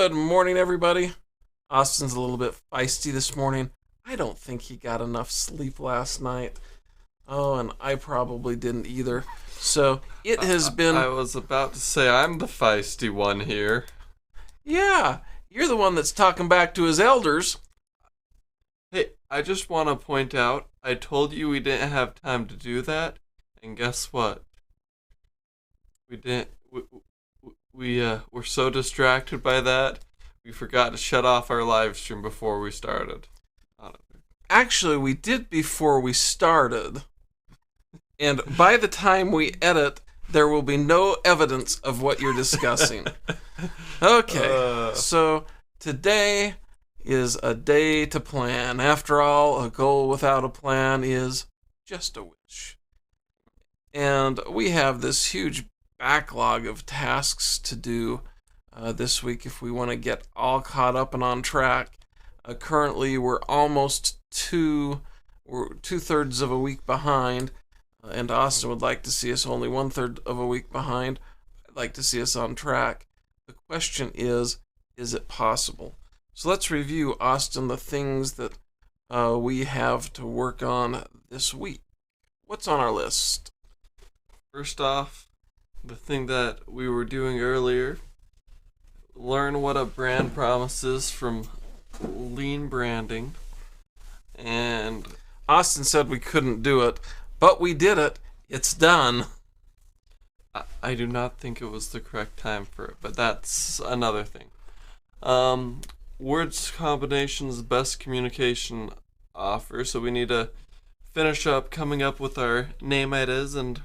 Good morning, everybody. Austin's a little bit feisty this morning. I don't think he got enough sleep last night. Oh, and I probably didn't either. So it has been. I was about to say I'm the feisty one here. Yeah, you're the one that's talking back to his elders. Hey, I just want to point out, I told you we didn't have time to do that, and guess what? We didn't. We were so distracted by that, we forgot to shut off our live stream before we started. Actually, we did before we started. And by the time we edit, there will be no evidence of what you're discussing. Okay, so today is a day to plan. After all, a goal without a plan is just a wish. And we have this huge backlog of tasks to do this week if we want to get all caught up and on track. Currently, we're almost we're 2/3 of a week behind, and Austin would like to see us only 1/3 of a week behind. I'd like to see us on track. The question is it possible? So let's review, Austin, the things that we have to work on this week. What's on our list? First off, the thing that we were doing earlier, learn what a brand promise is from Lean Branding. And Austin said we couldn't do it, but we did it. It's done. I do not think it was the correct time for it, but that's another thing. Words combinations, best communication offer. So we need to finish up coming up with our name ideas and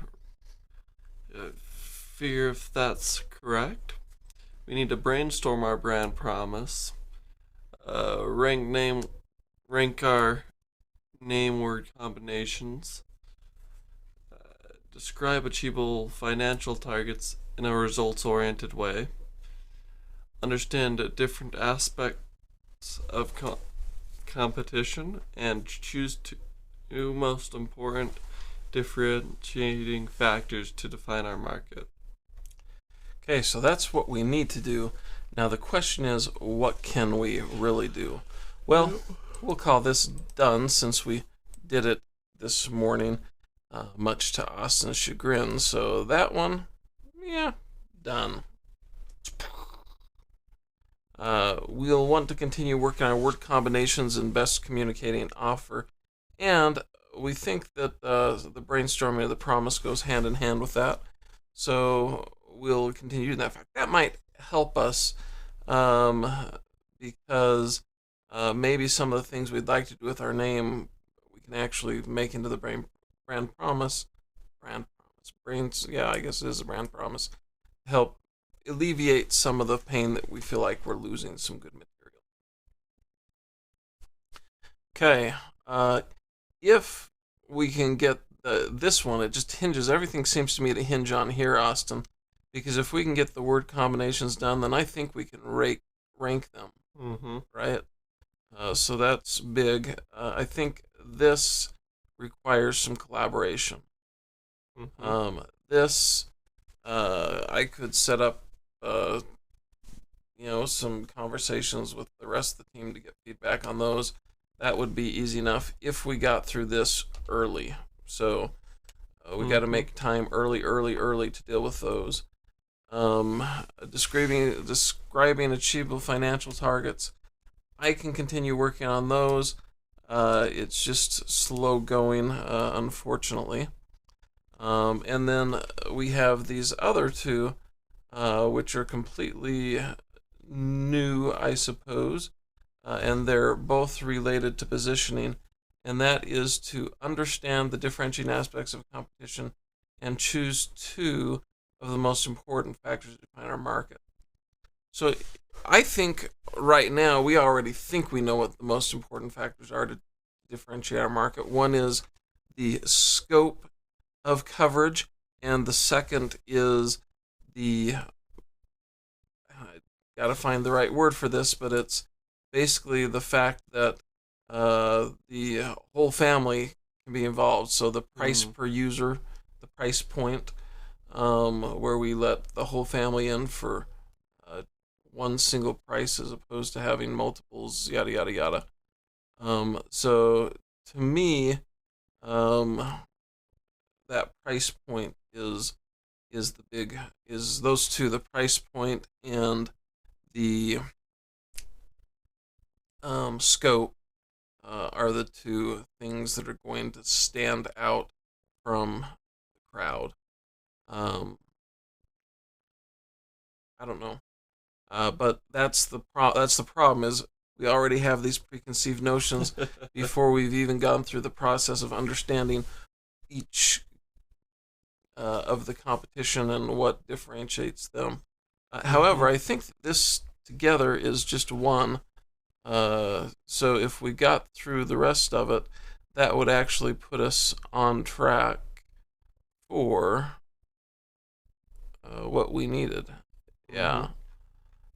figure if that's correct. We need to brainstorm our brand promise. Rank our name word combinations. Describe achievable financial targets in a results-oriented way. Understand different aspects of competition and choose two most important differentiating factors to define our market. Okay, so that's what we need to do. Now the question is, what can we really do? Well, we'll call this done since we did it this morning, much to Austin's chagrin. So that one, yeah, done. We'll want to continue working on word combinations and best communicating offer. And we think that the brainstorming of the promise goes hand in hand with that. So we'll continue doing that. In fact, that might help us because maybe some of the things we'd like to do with our name we can actually make into the brand promise. Yeah, I guess it is a brand promise. To help alleviate some of the pain that we feel like we're losing some good material. Okay, if we can get this one, it just hinges. Everything seems to me to hinge on here, Austin. Because if we can get the word combinations done, then I think we can rank them. Right? So that's big. I think this requires some collaboration. This, I could set up, some conversations with the rest of the team to get feedback on those. That would be easy enough if we got through this early. So we got to make time early to deal with those. Describing achievable financial targets. I can continue working on those. It's just slow going, unfortunately. And then we have these other two, which are completely new, I suppose, and they're both related to positioning, and that is to understand the differentiating aspects of competition and choose two of the most important factors to define our market. So I think right now we already think we know what the most important factors are to differentiate our market. One is the scope of coverage, and the second is I gotta find the right word for this, but it's basically the fact that the whole family can be involved. So the price per user, the price point, where we let the whole family in for one single price as opposed to having multiples, yada yada yada. So to me, that price point is those two, the price point and the scope are the two things that are going to stand out from the crowd. I don't know, but that's the problem is we already have these preconceived notions before we've even gone through the process of understanding each of the competition and what differentiates them. However, I think that this together is just one. So if we got through the rest of it, that would actually put us on track for what we needed. Yeah.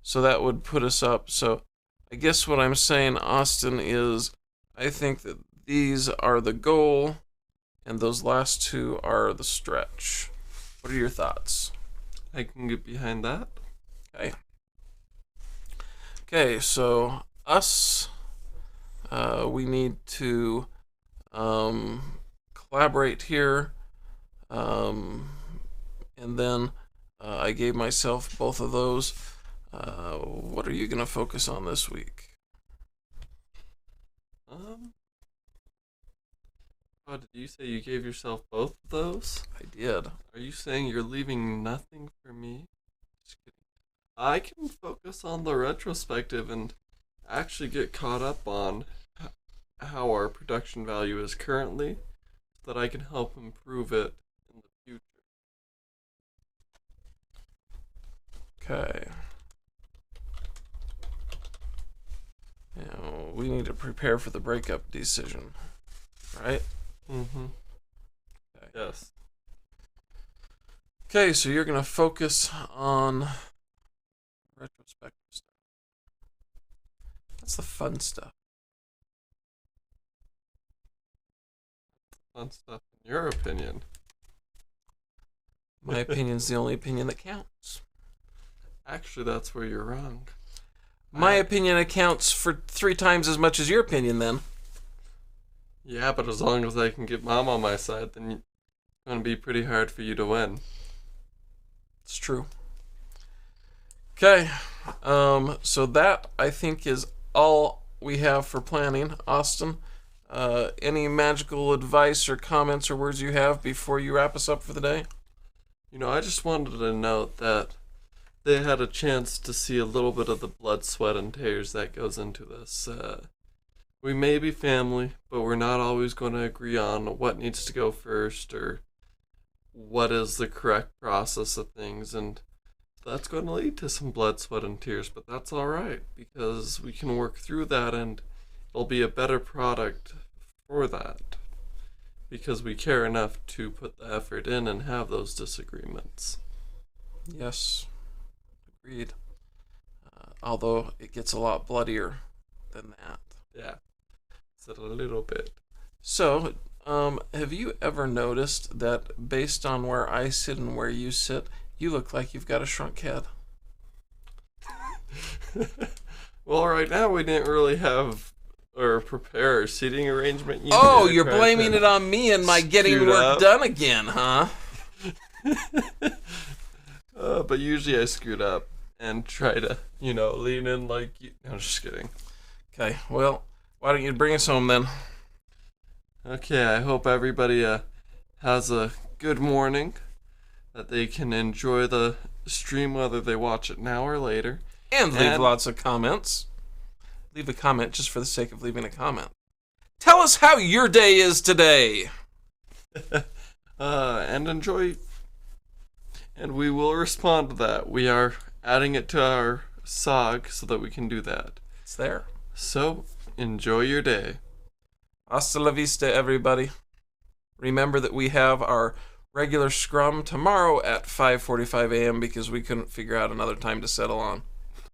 So that would put us up. So I guess what I'm saying, Austin, is I think that these are the goal and those last two are the stretch. What are your thoughts? I can get behind that. Okay, so us, we need to collaborate here, and then I gave myself both of those. What are you going to focus on this week? Oh, did you say you gave yourself both of those? I did. Are you saying you're leaving nothing for me? Just kidding. I can focus on the retrospective and actually get caught up on how our production value is currently, so that I can help improve it in the future. Okay. Now, we need to prepare for the breakup decision, right? Mm-hmm. Okay. Yes. Okay, so you're going to focus on retrospective stuff. That's the fun stuff. Fun stuff in your opinion. My opinion's the only opinion that counts. Actually, that's where you're wrong. My opinion accounts for 3 times as much as your opinion, then. Yeah, but as long as I can get Mom on my side, then it's going to be pretty hard for you to win. It's true. Okay, so that, I think, is all we have for planning. Austin, any magical advice or comments or words you have before you wrap us up for the day? You know, I just wanted to note that they had a chance to see a little bit of the blood, sweat, and tears that goes into this. We may be family, but we're not always going to agree on what needs to go first or what is the correct process of things, and that's going to lead to some blood, sweat, and tears, but that's alright, because we can work through that and it'll be a better product for that, because we care enough to put the effort in and have those disagreements. Yes, agreed. Although it gets a lot bloodier than that. Yeah, it's a little bit. So, have you ever noticed that based on where I sit and where you sit, you look like you've got a shrunk head? Well, right now we didn't really have or prepare a seating arrangement. Oh, you're blaming it on me and my getting scoot work up. done again, huh? But usually I scoot up and try to, lean in like you. No, I'm just kidding. Okay, well, why don't you bring us home then? Okay, I hope everybody has a good morning, that they can enjoy the stream whether they watch it now or later. And leave lots of comments. Leave a comment just for the sake of leaving a comment. Tell us how your day is today. And enjoy. And we will respond to that. We are adding it to our SOG so that we can do that. It's there. So, enjoy your day. Hasta la vista, everybody. Remember that we have our regular scrum tomorrow at 5:45 a.m. because we couldn't figure out another time to settle on.